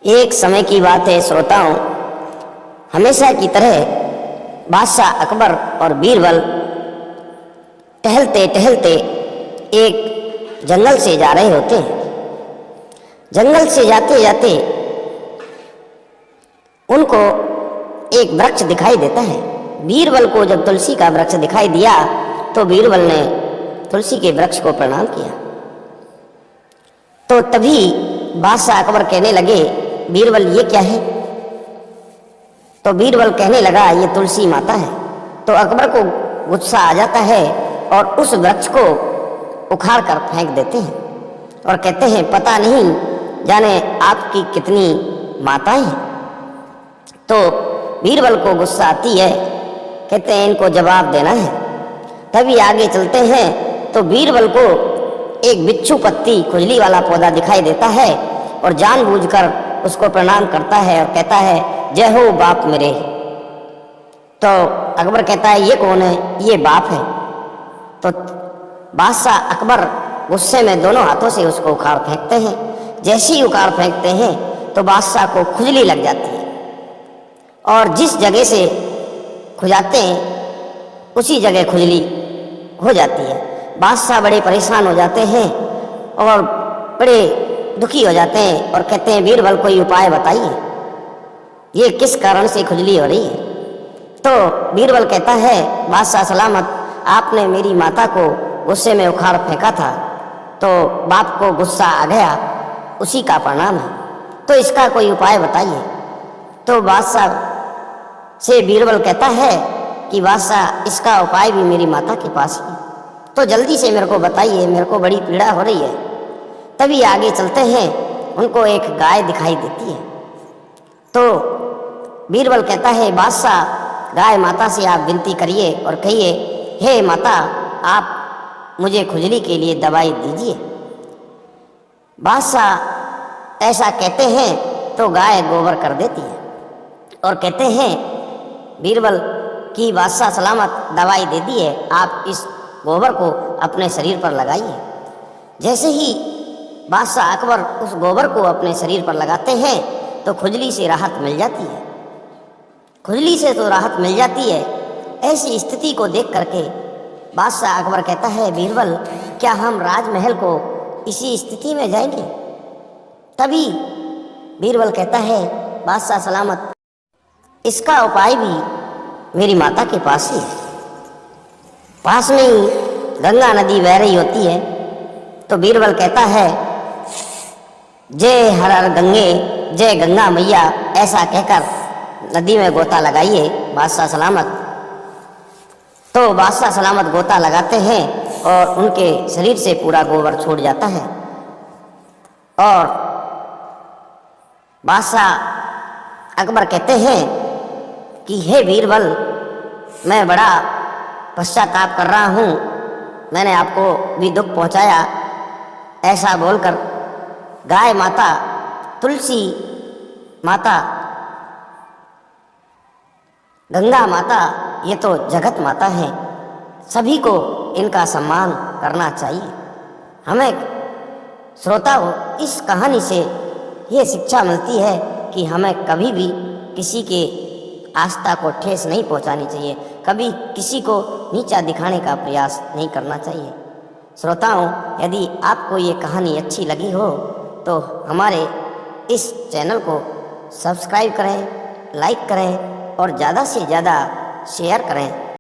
एक समय की बात है श्रोताओं, हमेशा की तरह बादशाह अकबर और बीरबल टहलते टहलते एक जंगल से जा रहे होते हैं। जंगल से जाते जाते उनको एक वृक्ष दिखाई देता है। बीरबल को जब तुलसी का वृक्ष दिखाई दिया तो बीरबल ने तुलसी के वृक्ष को प्रणाम किया। तो तभी बादशाह अकबर कहने लगे, बीरबल ये क्या है? तो बीरबल कहने लगा, ये तुलसी माता है। तो अकबर को गुस्सा आ जाता है और उस वृक्ष को उखाड़ कर फेंक देते हैं और कहते हैं, पता नहीं जाने आपकी कितनी माताएं हैं। तो बीरबल को गुस्सा आती है, कहते हैं इनको जवाब देना है। तभी आगे चलते हैं तो बीरबल को एक बिच्छू पत्ती खुजली वाला पौधा दिखाई देता है और जानबूझकर उसको प्रणाम करता है और कहता है, जय हो बाप मेरे। तो अकबर कहता है, ये कौन है? ये बाप है। तो बादशाह अकबर गुस्से में दोनों हाथों से उसको उखाड़ फेंकते हैं। जैसे ही उखाड़ फेंकते हैं तो बादशाह को खुजली लग जाती है और जिस जगह से खुजाते हैं उसी जगह खुजली हो जाती है। बादशाह बड़े परेशान हो जाते हैं और बड़े दुखी हो जाते हैं और कहते हैं, बीरबल कोई उपाय बताइए, ये किस कारण से खुजली हो रही है? तो बीरबल कहता है, बादशाह सलामत, आपने मेरी माता को गुस्से में उखाड़ फेंका था तो बाप को गुस्सा आ गया, उसी का परिणाम है, तो इसका कोई उपाय बताइए। तो बादशाह से बीरबल कहता है कि बादशाह, इसका उपाय भी मेरी माता के पास है, तो जल्दी से मेरे को बताइए, मेरे को बड़ी पीड़ा हो रही है। तभी आगे चलते हैं, उनको एक गाय दिखाई देती है। तो बीरबल कहता है, बादशाह, गाय माता से आप विनती करिए और कहिए, हे माता, आप मुझे खुजली के लिए दवाई दीजिए। बादशाह ऐसा कहते हैं तो गाय गोबर कर देती है और कहते हैं, बीरबल की बादशाह सलामत दवाई दे दी है, आप इस गोबर को अपने शरीर पर लगाइए। जैसे ही बादशाह अकबर उस गोबर को अपने शरीर पर लगाते हैं तो खुजली से राहत मिल जाती है। खुजली से तो राहत मिल जाती है। ऐसी स्थिति को देख करके बादशाह अकबर कहता है, बीरबल, क्या हम राजमहल को इसी स्थिति में जाएंगे? तभी बीरबल कहता है, बादशाह सलामत, इसका उपाय भी मेरी माता के पास ही है। पास में ही गंगा नदी बह रही होती है। तो बीरबल कहता है, जय हर हर गंगे, जय गंगा मैया, ऐसा कहकर नदी में गोता लगाइए बादशाह सलामत। तो बादशाह सलामत गोता लगाते हैं और उनके शरीर से पूरा गोबर छूट जाता है और बादशाह अकबर कहते हैं कि हे बीरबल, मैं बड़ा पश्चाताप कर रहा हूँ, मैंने आपको भी दुख पहुँचाया। ऐसा बोलकर गाय माता, तुलसी माता, गंगा माता, ये तो जगत माता है, सभी को इनका सम्मान करना चाहिए। हमें श्रोताओं, इस कहानी से ये शिक्षा मिलती है कि हमें कभी भी किसी के आस्था को ठेस नहीं पहुंचानी चाहिए, कभी किसी को नीचा दिखाने का प्रयास नहीं करना चाहिए। श्रोताओं, यदि आपको ये कहानी अच्छी लगी हो तो हमारे इस चैनल को सब्सक्राइब करें, लाइक करें और ज़्यादा से ज़्यादा शेयर करें।